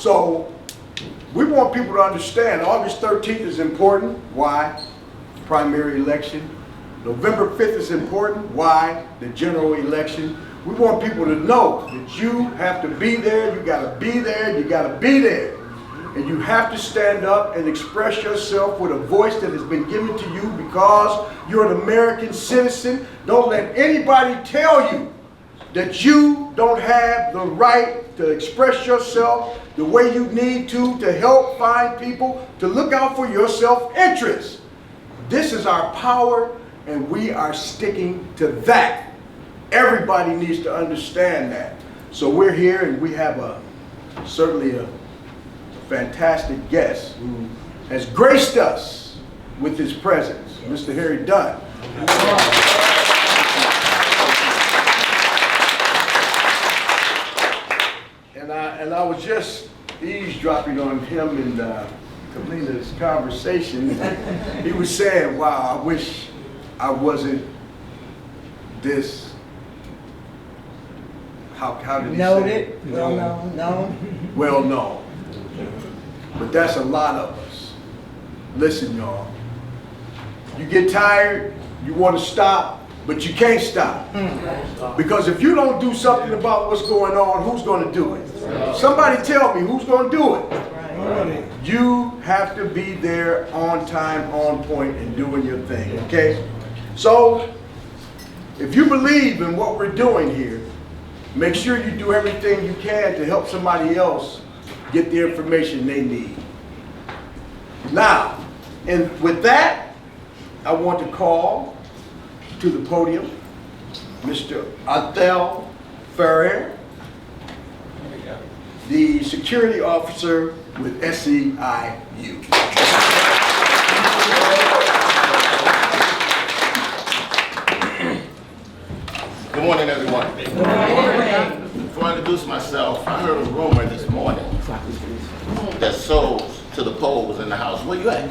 So we want people to understand August 13th is important. Why? Primary election. November 5th is important. Why? The general election. We want people to know that you have to be there, you gotta be there, you gotta be there. And you have to stand up and express yourself with a voice that has been given to you because you're an American citizen. Don't let anybody tell you that you don't have the right to express yourself the way you need to help find people, to look out for your self-interest. This is our power, and we are sticking to that. Everybody needs to understand that. So we're here, and we have certainly a fantastic guest who has graced us with his presence, Mr. Harry Dunn. And I was just eavesdropping on him and Kalina's conversation. He was saying, wow, I wish I wasn't this. How did he say it? Well known. But that's a lot of us. Listen, y'all. You get tired, you want to stop, but you can't stop. Because if you don't do something about what's going on, who's going to do it? Somebody tell me who's going to do it. You have to be there on time, on point, and doing your thing, okay? So, if you believe in what we're doing here, make sure you do everything you can to help somebody else get the information they need. Now, and with that, I want to call to the podium Mr. Athel Ferrer, the security officer with SEIU. Good morning, everyone. Good morning. Before I introduce myself, I heard a rumor this morning that souls to the polls in the house. Where you at?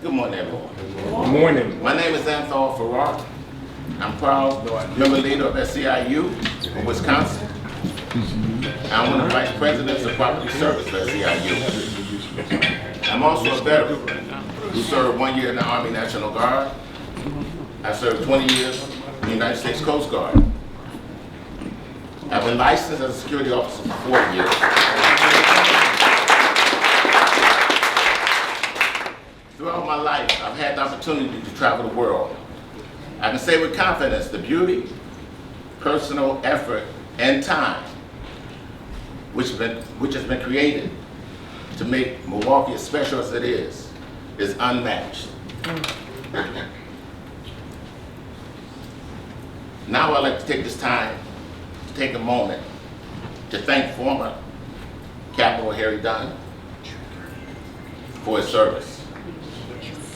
Good morning, everyone. Good morning. My name is Athel Ferrer. I'm proud member leader of SEIU of Wisconsin. I'm one of the vice presidents of property service for SEIU. I'm also a veteran who served 1 year in the Army National Guard. I served 20 years in the United States Coast Guard. I've been licensed as a security officer for 40 years. Throughout my life, I've had the opportunity to travel the world. I can say with confidence the beauty, personal effort, and time which has been created to make Milwaukee as special as it is unmatched. Now I'd like to take this time to take a moment to thank former Captain Harry Dunn for his service.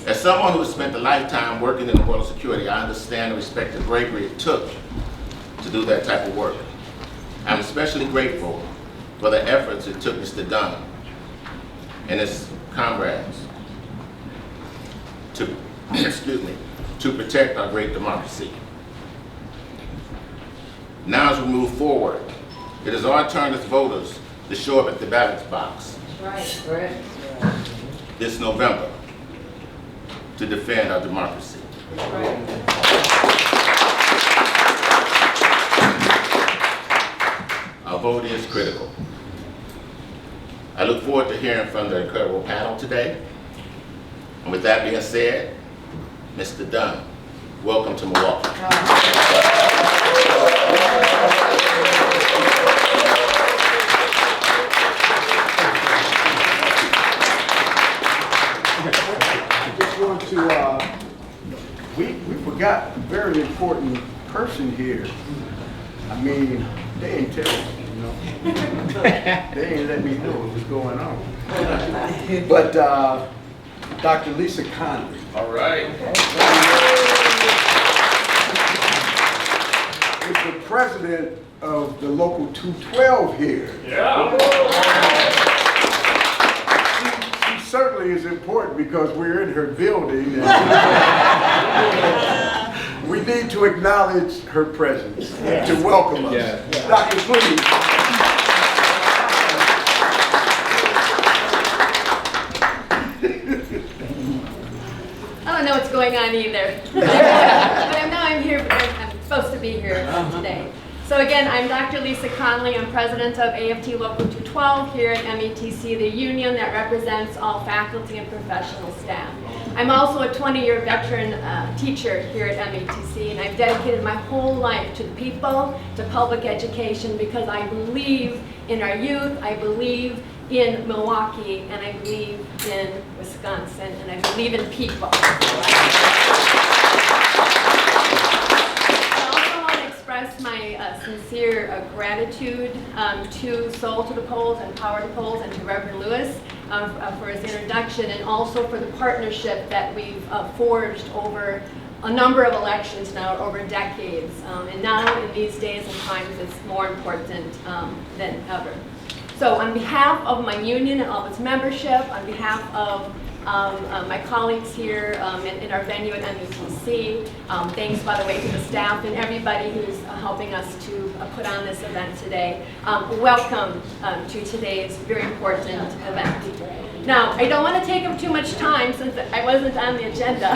As someone who has spent a lifetime working in the world of security, I understand and respect the bravery it took to do that type of work. I'm especially grateful for the efforts it took Mr. Dunn and his comrades to, to protect our great democracy. Now as we move forward, it is our turn as voters to show up at the ballot box this November to defend our democracy. Our vote is critical. I look forward to hearing from the incredible panel today. And with that being said, Mr. Dunn, welcome to Milwaukee. I just want to, we forgot a very important person here. I mean, they ain't telling me, you know. They ain't let me know what's going on. But Dr. Lisa Conley. All right. Is the president of the local 212 here. Yeah. She certainly is important because we're in her building. We need to acknowledge her presence and to welcome us. Yeah. Doctor, please. I don't know what's going on either. But I know I'm here because I'm supposed to be here today. So again, I'm Dr. Lisa Conley. I'm president of AFT Local 212 here at METC, the union that represents all faculty and professional staff. I'm also a 20-year veteran teacher here at METC, and I've dedicated my whole life to the people, to public education, because I believe in our youth, I believe in Milwaukee, and I believe in Wisconsin, and I believe in people. I also want to express my sincere gratitude to Soul to the Polls and Power to Polls and to Reverend Lewis for his introduction, and also for the partnership that we've forged over a number of elections now, over decades. And now in these days and times, it's more important than ever. So on behalf of my union and all its membership, on behalf of my colleagues here in our venue at METC, thanks by the way to the staff and everybody who's helping us to put on this event today. Welcome to today's very important event. Now, I don't want to take up too much time since I wasn't on the agenda.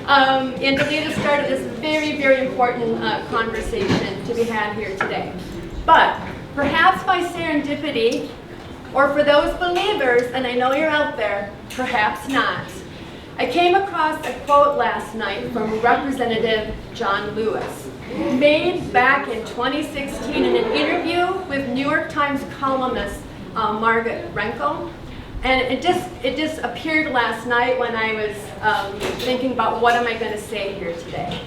And to lead the start of this very, very important conversation to be had here today. But perhaps by serendipity, or for those believers, and I know you're out there, perhaps not, I came across a quote last night from Representative John Lewis, made back in 2016 in an interview with New York Times columnist Margaret Renkel. And it just appeared last night when I was thinking about what am I going to say here today.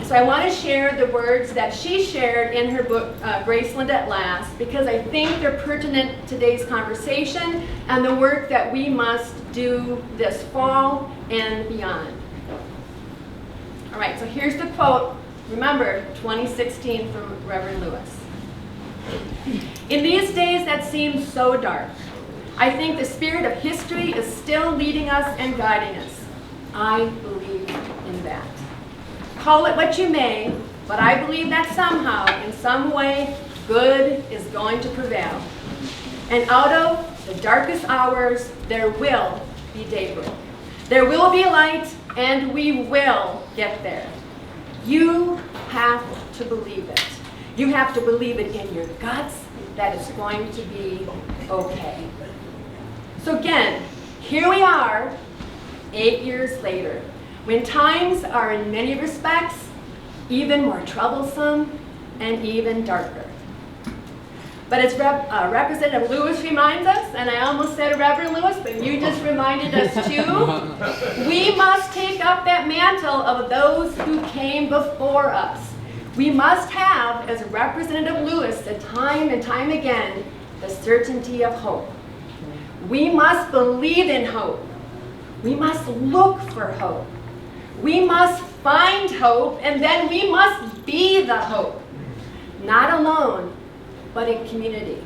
So I want to share the words that she shared in her book, Graceland at Last, because I think they're pertinent to today's conversation and the work that we must do this fall and beyond. All right, so here's the quote. Remember, 2016 from Reverend Lewis. In these days that seem so dark, I think the spirit of history is still leading us and guiding us. I believe in that. Call it what you may, but I believe that somehow, in some way, good is going to prevail. And out of the darkest hours, there will be daybreak. There will be light, and we will get there. You have to believe it. You have to believe it in your guts that it's going to be okay. So again, here we are, 8 years later, when times are in many respects even more troublesome and even darker. But as Representative Lewis reminds us, and I almost said Reverend Lewis, but you just reminded us too, we must take up that mantle of those who came before us. We must have, as Representative Lewis said time and time again, the certainty of hope. We must believe in hope. We must look for hope. We must find hope, and then we must be the hope. Not alone, but in community.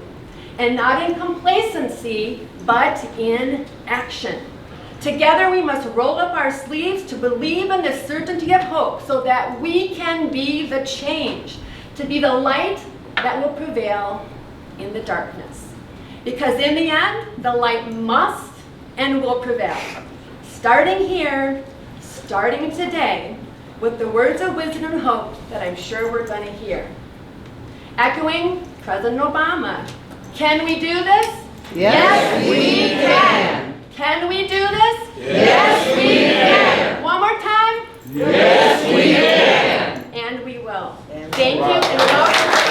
And not in complacency, but in action. Together we must roll up our sleeves to believe in the certainty of hope so that we can be the change, to be the light that will prevail in the darkness. Because in the end, the light must and will prevail. Starting here, starting today, with the words of wisdom and hope that I'm sure we're going to hear. Echoing President Obama, can we do this? Yes, we can. Can we do this? Yes, we can. One more time? Yes, we can. And we will. Thank you and welcome.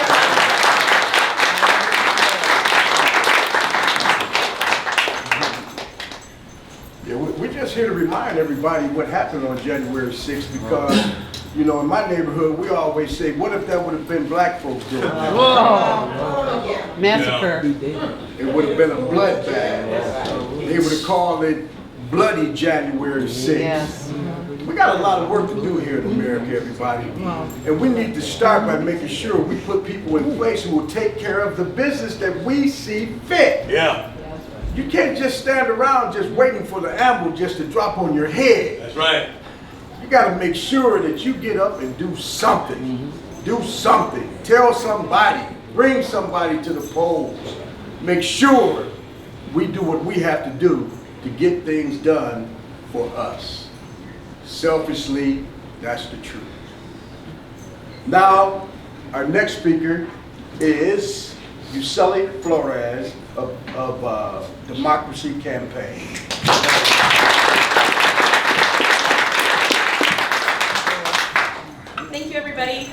Yeah, we're just here to remind everybody what happened on January 6th because, you know, in my neighborhood, we always say, what if that would have been black folks doing that? Massacre. It would have been a bloodbath. They would have called it Bloody January 6th. Yes. We got a lot of work to do here in America, everybody. And we need to start by making sure we put people in place who will take care of the business that we see fit. Yeah, You can't just stand around just waiting for the amble just to drop on your head. that's right. You got to make sure that you get up and do something. Do something. Tell somebody. Bring somebody to the polls. Make sure we do what we have to do to get things done for us. Selfishly, that's the truth. Now, our next speaker is Yuseli Flores of Democracy Campaign. Thank you, everybody.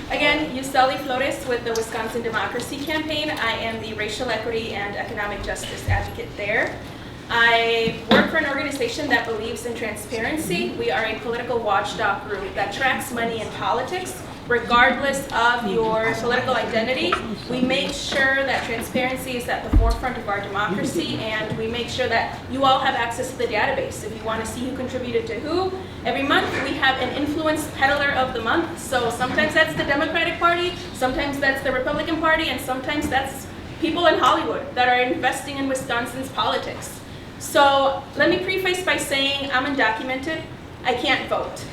Again, Yuseli Flores with the Wisconsin Democracy Campaign. I am the racial equity and economic justice advocate there. I work for an organization that believes in transparency. We are a political watchdog group that tracks money in politics, regardless of your political identity. We make sure that transparency is at the forefront of our democracy, and we make sure that you all have access to the database. If you want to see who contributed to who, every month we have an influence peddler of the month. So sometimes that's the Democratic Party, sometimes that's the Republican Party, and sometimes that's people in Hollywood that are investing in Wisconsin's politics. So let me preface by saying I'm undocumented. I can't vote.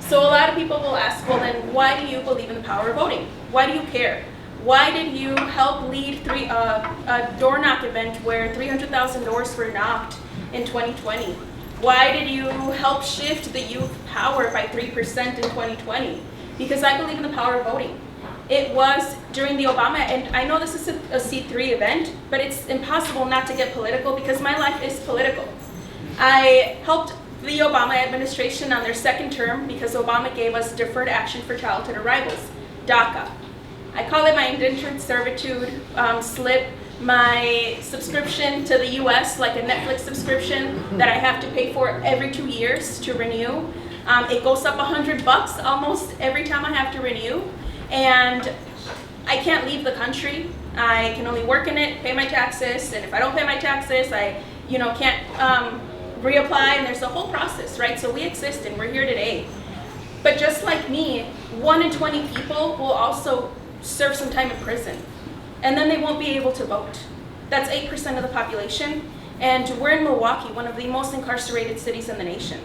So a lot of people will ask, well then, why do you believe in the power of voting? Why do you care? Why did you help lead a door knock event where 300,000 doors were knocked in 2020? Why did you help shift the youth power by 3% in 2020? Because I believe in the power of voting. It was during the Obama, and I know this is a C3 event, but it's impossible not to get political because my life is political. I helped the Obama administration on their second term because Obama gave us deferred action for childhood arrivals, DACA. I call it my indentured servitude slip, my subscription to the US, like a Netflix subscription that I have to pay for every 2 years to renew. It goes up $100 almost every time I have to renew, and I can't leave the country. I can only work in it, pay my taxes, and if I don't pay my taxes, I can't reapply, and there's a whole process, right? So we exist and we're here today. But just like me, 1 in 20 people will also serve some time in prison, and then they won't be able to vote. That's 8% of the population, and we're in Milwaukee, one of the most incarcerated cities in the nation.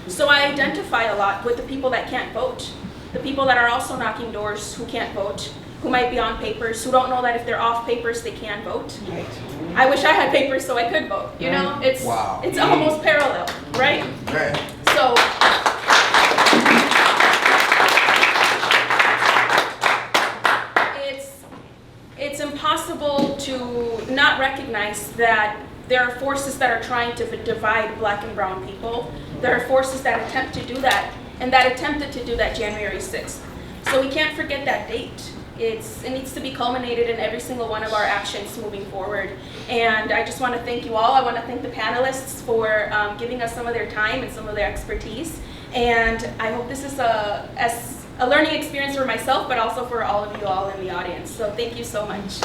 So I identify a lot with the people that can't vote, the people that are also knocking doors who can't vote, who might be on papers, who don't know that if they're off papers, they can vote. Right. I wish I had papers so I could vote, you know? It's almost parallel, right? Right. So, it's impossible to not recognize that there are forces that are trying to divide black and brown people. There are forces that attempt to do that, and that attempted to do that January 6th. So we can't forget that date. It needs to be culminated in every single one of our actions moving forward. And I just want to thank you all. I want to thank the panelists for giving us some of their time and some of their expertise. And I hope this is a learning experience for myself, but also for all of you all in the audience. So thank you so much.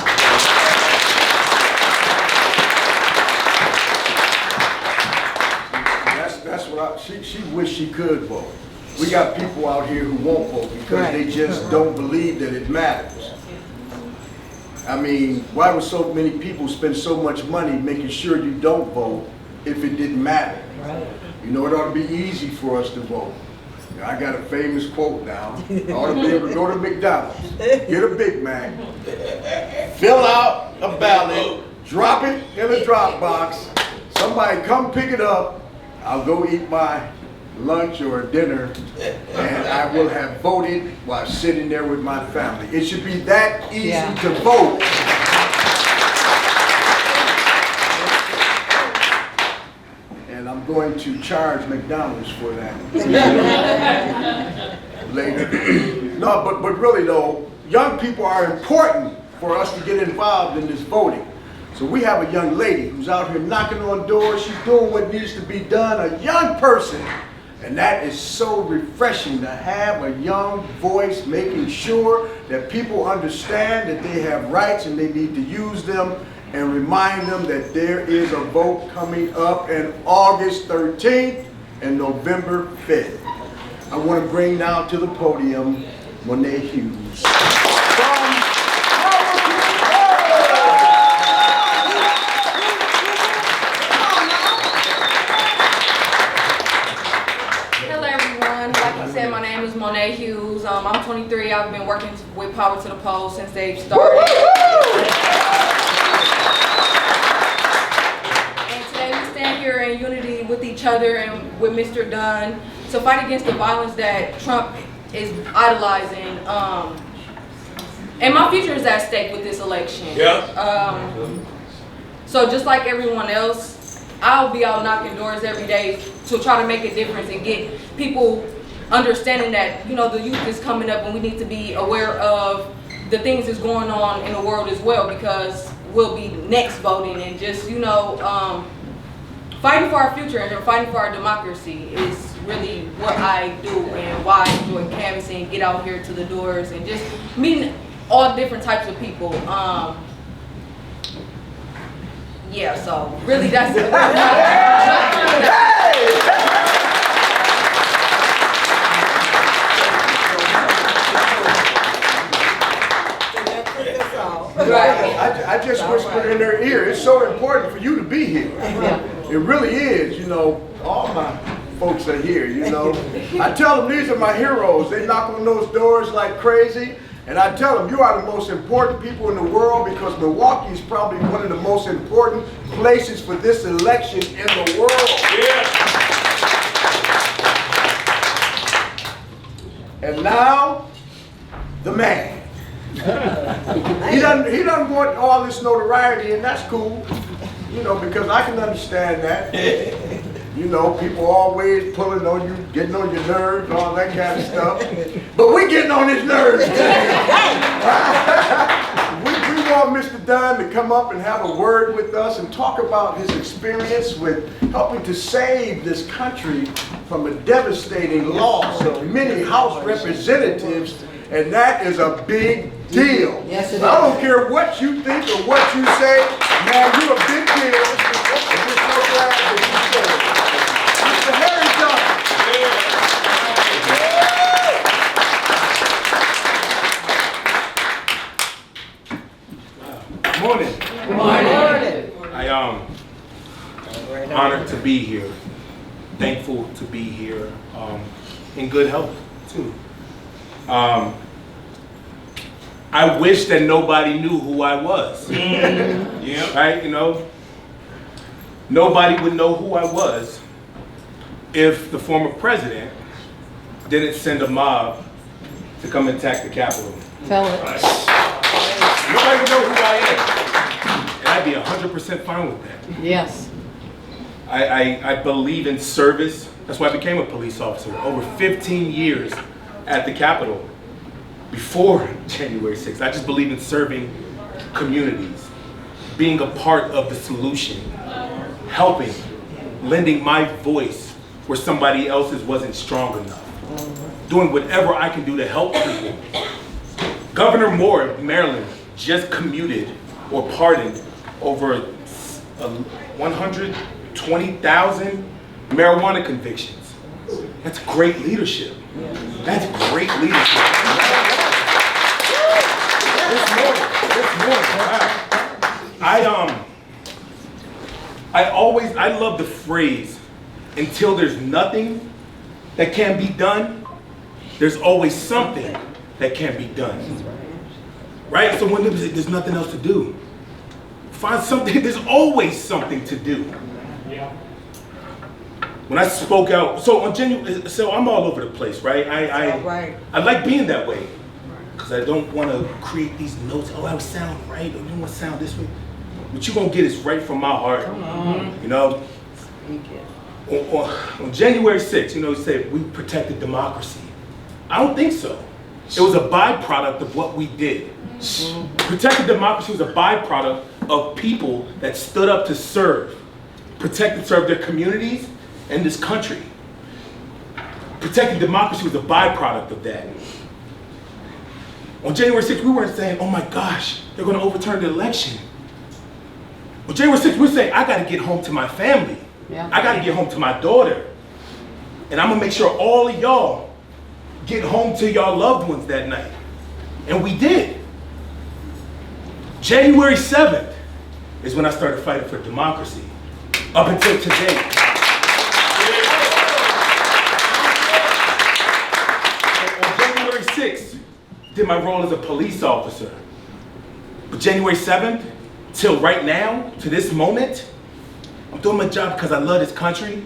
That's what she wished she could vote. We got people out here who won't vote because they just don't believe that it matters. I mean, why would so many people spend so much money making sure you don't vote if it didn't matter? You know, it ought to be easy for us to vote. I got a famous quote now. I ought to be able to go to McDonald's, get a Big Mac, fill out a ballot, drop it in a drop box, somebody come pick it up, I'll go eat my lunch or dinner, and I will have voted while sitting there with my family. It should be that easy to vote. And I'm going to charge McDonald's for that later. No, but really though, young people are important for us to get involved in this voting. So we have a young lady who's out here knocking on doors. She's doing what needs to be done, a young person. And that is so refreshing to have a young voice making sure that people understand that they have rights and they need to use them, and remind them that there is a vote coming up on August 13th and November 5th. I want to bring now to the podium Monet Hughes. Hello everyone. I'm 23. I've been working with Power to the Polls since they've started. And today we stand here in unity with each other and with Mr. Dunn to fight against the violence that Trump is idolizing. And my future is at stake with this election. So just like everyone else, I'll be out knocking doors every day to try to make a difference and get people understanding that, you know, the youth is coming up and we need to be aware of the things that's going on in the world as well, because we'll be next voting, and just, you know, fighting for our future and fighting for our democracy is really what I do and why I enjoy canvassing, get out here to the doors and just meeting all different types of people. Yeah, so really that's it. I just whispered in their ear, it's so important for you to be here. It really is, you know, all my folks are here, you know. I tell them these are my heroes. They knock on those doors like crazy. And I tell them, you are the most important people in the world, because Milwaukee is probably one of the most important places for this election in the world. And now, the man. He doesn't want all this notoriety, and that's cool, you know, because I can understand that. You know, people always pulling on you, getting on your nerves, all that kind of stuff. But we getting on his nerves today. we want Mr. Dunn to come up and have a word with us and talk about his experience with helping to save this country from a devastating loss of many House representatives, and that is a big deal. Yes, it is. I don't care what you think or what you say, man, you're a big deal. And we're so glad that you said it. Mr. Harry Dunn. Good morning. Good morning. I'm honored to be here, thankful to be here, in good health too. I wish that nobody knew who I was. Yeah. Right? You know, nobody would know who I was if the former president didn't send a mob to come attack the Capitol. Tell it. Nobody would know who I am. And I'd be 100% fine with that. Yes. I believe in service. That's why I became a police officer. Over 15 years at the Capitol before January 6th. I just believe in serving communities, being a part of the solution, helping, lending my voice where somebody else's wasn't strong enough, doing whatever I can do to help people. Governor Moore of Maryland just commuted or pardoned over 120,000 marijuana convictions. That's great leadership. That's great leadership. This morning, I love the phrase, until there's nothing that can be done, there's always something that can be done. Right? So when there's nothing else to do, find something, there's always something to do. When I spoke out, so I'm all over the place, right? I like being that way, because I don't want to create these notes. Oh, I would sound right, or you want to sound this way. What you're gonna get is right from my heart. Come on. You know. On January 6th, you know, you say we protected democracy. I don't think so. It was a byproduct of what we did. Protected democracy was a byproduct of people that stood up to serve, protect and serve their communities and this country. Protecting democracy was a byproduct of that. On January 6th, we weren't saying, oh my gosh, they're going to overturn the election. On January 6th, we were saying, I got to get home to my family. Yeah. I got to get home to my daughter. And I'm going to make sure all of y'all get home to y'all loved ones that night. And we did. January 7th is when I started fighting for democracy, up until today. On January 6th, did my role as a police officer. But January 7th, till right now, to this moment, I'm doing my job because I love this country.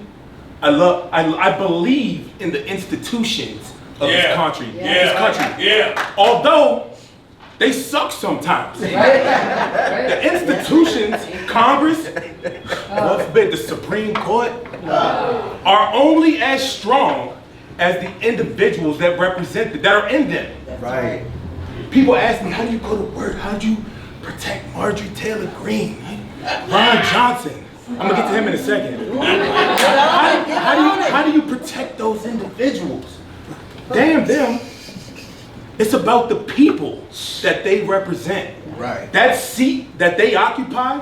I believe in the institutions of this country. Although they suck sometimes. The institutions, Congress, God forbid, the Supreme Court, are only as strong as the individuals that represent them, that are in them. Right. People ask me, how do you go to work? How do you protect Marjorie Taylor Greene, Ron Johnson? I'm gonna get to him in a second. How do you protect those individuals? Damn them. It's about the people that they represent. Right. That seat that they occupy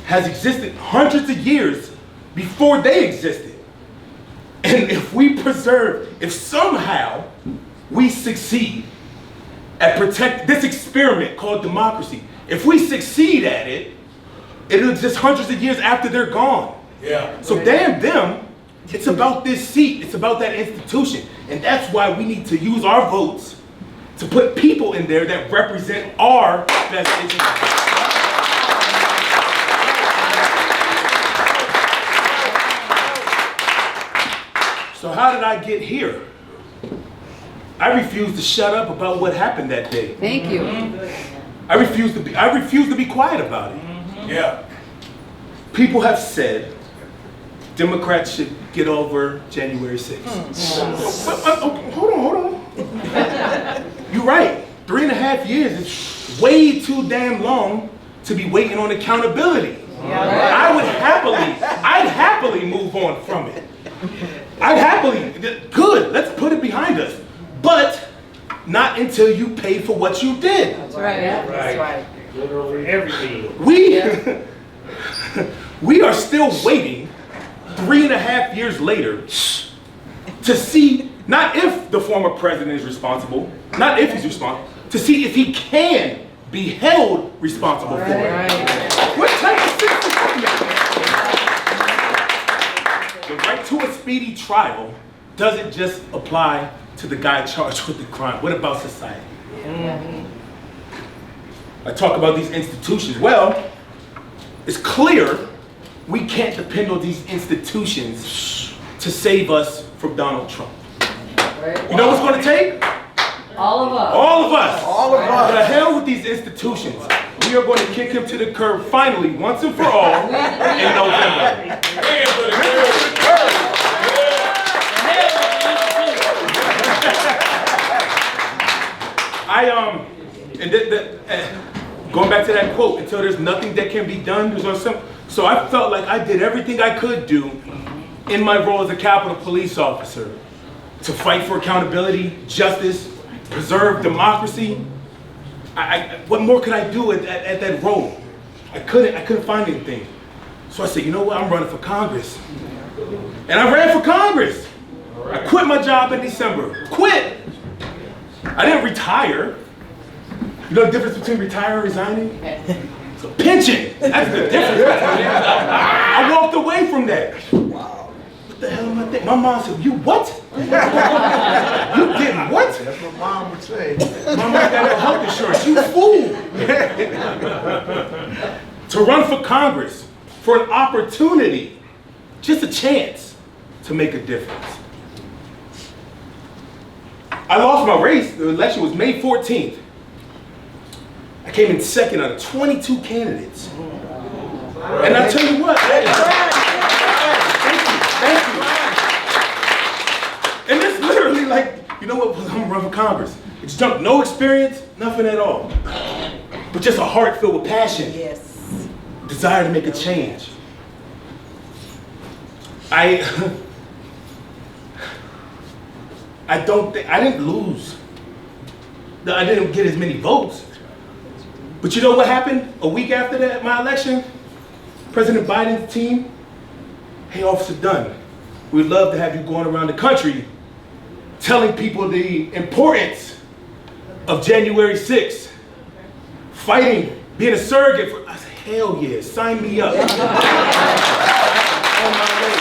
has existed hundreds of years before they existed. And if somehow we succeed at protect this experiment called democracy, if we succeed at it, it'll exist hundreds of years after they're gone. Yeah. So damn them, it's about this seat, it's about that institution. And that's why we need to use our votes to put people in there that represent our best interests. So how did I get here? I refuse to shut up about what happened that day. Thank you. I refuse to be quiet about it. Yeah. People have said Democrats should get over January 6th. Hold on. You're right. 3.5 years is way too damn long to be waiting on accountability. I'd happily move on from it. Good, let's put it behind us. But not until you pay for what you did. That's right. That's right. Literally everything. We are still waiting 3.5 years later to see, not if the former president is responsible, not if he's responsible, to see if he can be held responsible for it. What type of system is that? The right to a speedy trial doesn't just apply to the guy charged with the crime. What about society? I talk about these institutions. Well, it's clear we can't depend on these institutions to save us from Donald Trump. You know what's going to take? All of us. All of us. All of us. The hell with these institutions. We are going to kick him to the curb finally, once and for all, in November. Going back to that quote, until there's nothing that can be done, there's no something. So I felt like I did everything I could do in my role as a Capitol Police officer to fight for accountability, justice, preserve democracy. What more could I do at that role? I couldn't find anything. So I said, you know what, I'm running for Congress. And I ran for Congress. I quit my job in December. Quit! I didn't retire. You know the difference between retiring and resigning? It's a pension. That's the difference. I walked away from that. Wow. What the hell am I thinking? My mom said, you what? You did what? That's what mom would say. Mom, I got no health insurance. You fool! To run for Congress, for an opportunity, just a chance to make a difference. I lost my race. The election was May 14th. I came in second out of 22 candidates. And I tell you what, thank you. And it's literally like, you know what, I'm gonna run for Congress. It's no experience, nothing at all. But just a heart filled with passion. Yes. Desire to make a change. I didn't lose. I didn't get as many votes. But you know what happened a week after that, my election? President Biden's team, hey, Officer Dunn, we'd love to have you going around the country telling people the importance of January 6th, fighting, being a surrogate for, I said, hell yeah, sign me up. On my way.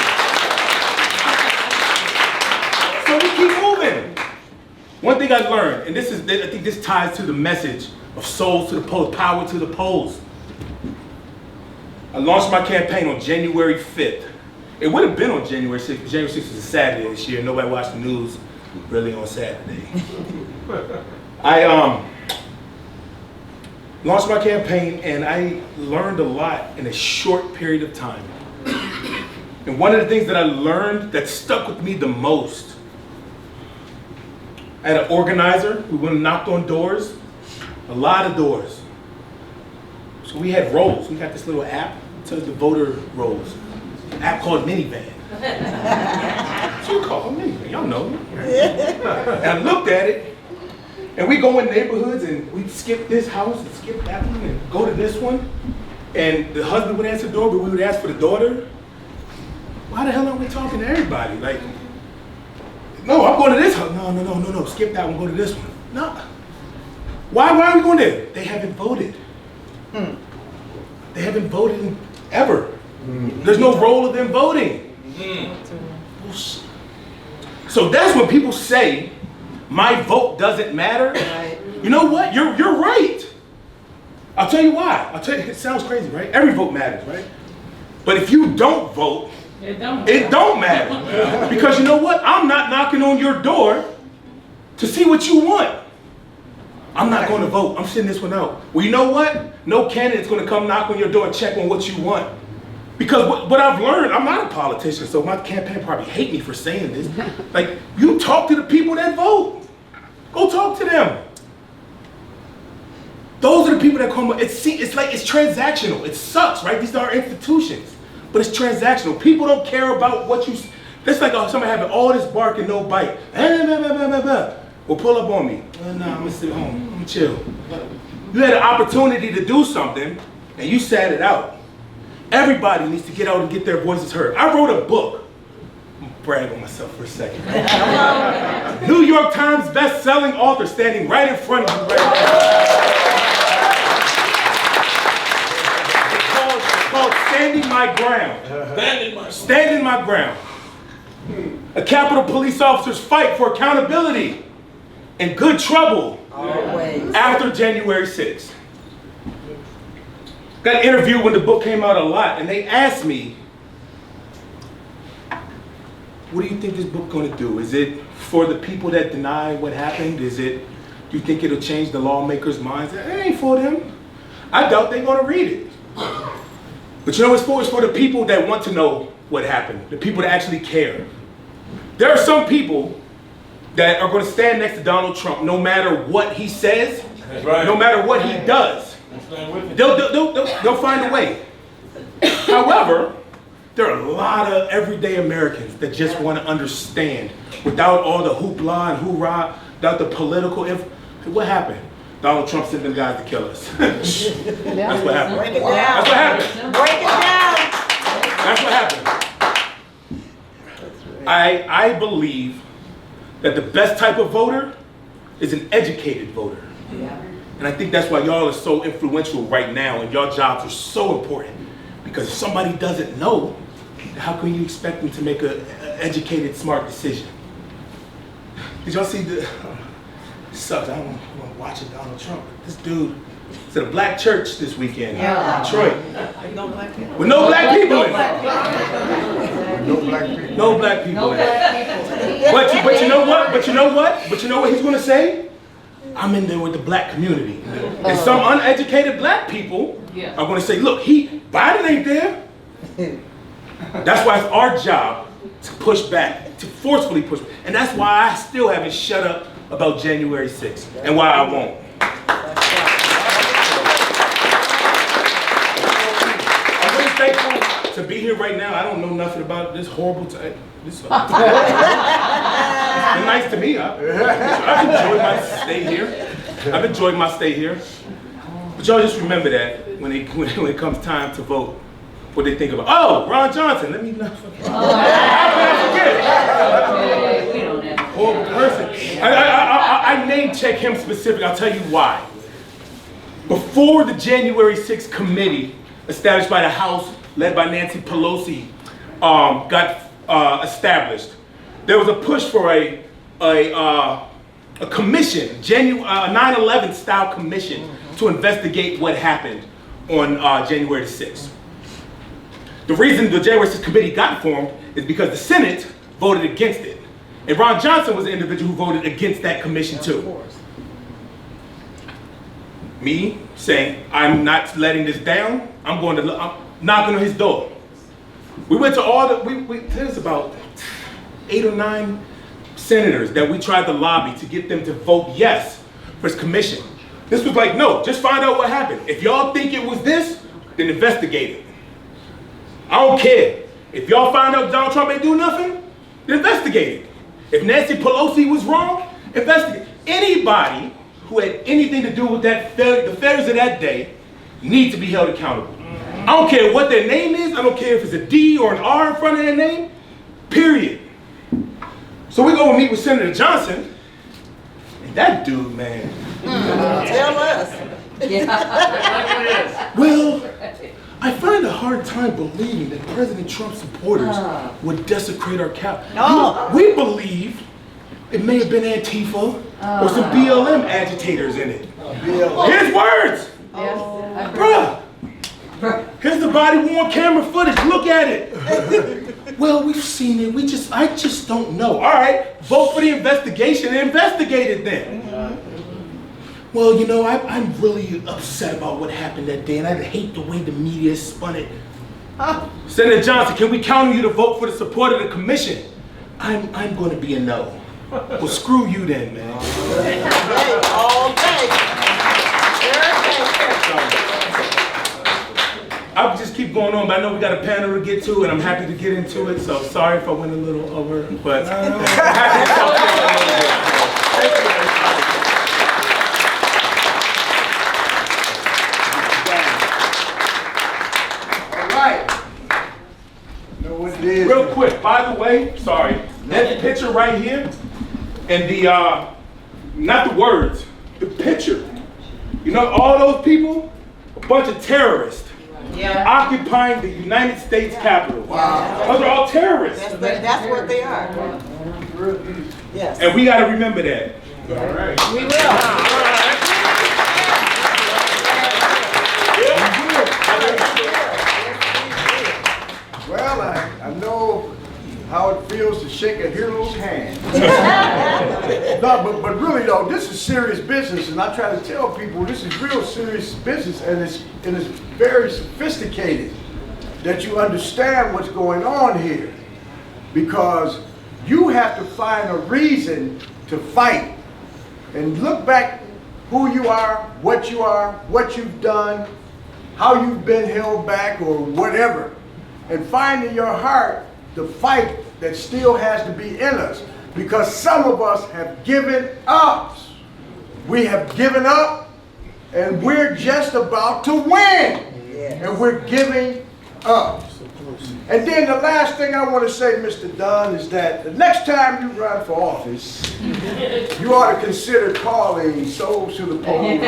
So we keep moving. one thing I learned, and I think this ties to the message of souls to the polls, power to the polls. I launched my campaign on January 5th. It would have been on January 6th, but January 6th was a Saturday this year. Nobody watched the news really on Saturday. I launched my campaign and I learned a lot in a short period of time. And one of the things that I learned that stuck with me the most, I had an organizer. We went and knocked on doors, a lot of doors. So we had rolls. We got this little app, it tells the voter rolls. An app called Minivan. So you call it Minivan, y'all know. And I looked at it, and we go in neighborhoods and we'd skip this house and skip that one and go to this one. And the husband would answer the door, but we would ask for the daughter. Why the hell aren't we talking to everybody? Like, no, I'm going to this house. No, skip that one, go to this one. No. Why are we going there? They haven't voted. They haven't voted ever. There's no role of them voting. So that's when people say, my vote doesn't matter. You know what? You're right. I'll tell you why. It sounds crazy, right? Every vote matters, right? But if you don't vote, it don't matter. Because you know what? I'm not knocking on your door to see what you want. I'm not going to vote. I'm sitting this one out. Well, you know what? No candidate's going to come knock on your door and check on what you want. Because what I've learned, I'm not a politician, so my campaign probably hate me for saying this. Like, you talk to the people that vote. Go talk to them. Those are the people that come up. It's transactional. It sucks, right? These are our institutions. But it's transactional. People don't care about what you... It's like somebody having all this bark and no bite. Well, pull up on me. Nah, I'm going to sit home. I'm going to chill. You had an opportunity to do something, and you sat it out. Everybody needs to get out and get their voices heard. I wrote a book. I'm gonna brag on myself for a second. New York Times best-selling author standing right in front of you right now. It's called Standing My Ground. Standing My Ground. A Capitol Police officer's fight for accountability and good trouble after January 6th. Got interviewed when the book came out a lot, and they asked me, what do you think this book's going to do? Is it for the people that deny what happened? Do you think it'll change the lawmakers' minds? It ain't for them. I doubt they're going to read it. But you know what it's for? It's for the people that want to know what happened, the people that actually care. There are some people that are going to stand next to Donald Trump no matter what he says, no matter what he does. They'll find a way. However, there are a lot of everyday Americans that just want to understand without all the hoopla and hoorah, without the political what happened? Donald Trump sent them guys to kill us. That's what happened. Break it down. That's what happened. Break it down. That's what happened. I believe that the best type of voter is an educated voter. Yeah. And I think that's why y'all are so influential right now, and y'all jobs are so important. Because if somebody doesn't know, how can you expect them to make an educated, smart decision? Did y'all see it sucks. I don't want to watch Donald Trump. This dude is at a black church this weekend in Detroit. No black people. With no black people in it. No black people. No black people in it. But you know what? But you know what he's going to say? I'm in there with the black community. And some uneducated black people are going to say, look, Biden ain't there. That's why it's our job to push back, to forcefully push back. And that's why I still haven't shut up about January 6th and why I won't. I'm really thankful to be here right now. I don't know nothing about this horrible time. It's been nice to me. I've enjoyed my stay here. I've enjoyed my stay here. But y'all just remember that when it comes time to vote, what they think about. Oh, Ron Johnson. Let me not forget. How can I forget? Horrible person. I name check him specific. I'll tell you why. Before the January 6th committee established by the House, led by Nancy Pelosi, got established, there was a push for a a commission, 9/11 style commission to investigate what happened on January the 6th. The reason the January 6th committee got formed is because the Senate voted against it. And Ron Johnson was the individual who voted against that commission too. Me saying, I'm not letting this down, I'm knocking on his door. We went to all there's about 8 or 9 senators that we tried to lobby to get them to vote yes for his commission. This was like, no, just find out what happened. If y'all think it was this, then investigate it. I don't care. If y'all find out Donald Trump ain't do nothing, then investigate it. If Nancy Pelosi was wrong, investigate. Anybody who had anything to do with the failures of that day need to be held accountable. I don't care what their name is. I don't care if it's a D or an R in front of their name, period. So we go and meet with Senator Johnson, and that dude, man. Tell us. Well, I find a hard time believing that President Trump's supporters would desecrate our capital. No. We believe it may have been Antifa or some BLM agitators in it. His words. Bruh. Here's the body-worn camera footage. Look at it. Well, we've seen it. I just don't know. All right, vote for the investigation and investigate it then. Well, you know, I'm really upset about what happened that day, and I hate the way the media spun it. Senator Johnson, can we count on you to vote for the support of the commission? I'm going to be a no. Well, screw you then, man. All day. I'll just keep going on, but I know we got a panel to get to, and I'm happy to get into it, so sorry if I went a little over, but I'm happy to talk to you a little bit. Thank you, All right. Know what it is. Real quick, by the way, sorry, that picture right here, and the, not the words, the picture. You know, all those people, a bunch of terrorists. Occupying the United States Capitol. Wow. Those are all terrorists. That's what they are. Yes. And we got to remember that. All right. We will. Well, I know how it feels to shake a hero's hand. No, but really though, this is serious business, and I try to tell people this is real serious business, and it's very sophisticated that you understand what's going on here, because you have to find a reason to fight and look back who you are, what you've done, how you've been held back or whatever, and find in your heart the fight that still has to be in us, because some of us have given up. We have given up, and we're just about to win. And we're giving up. And then the last thing I want to say, Mr. Dunn, is that the next time you run for office, you ought to consider calling souls to the polls.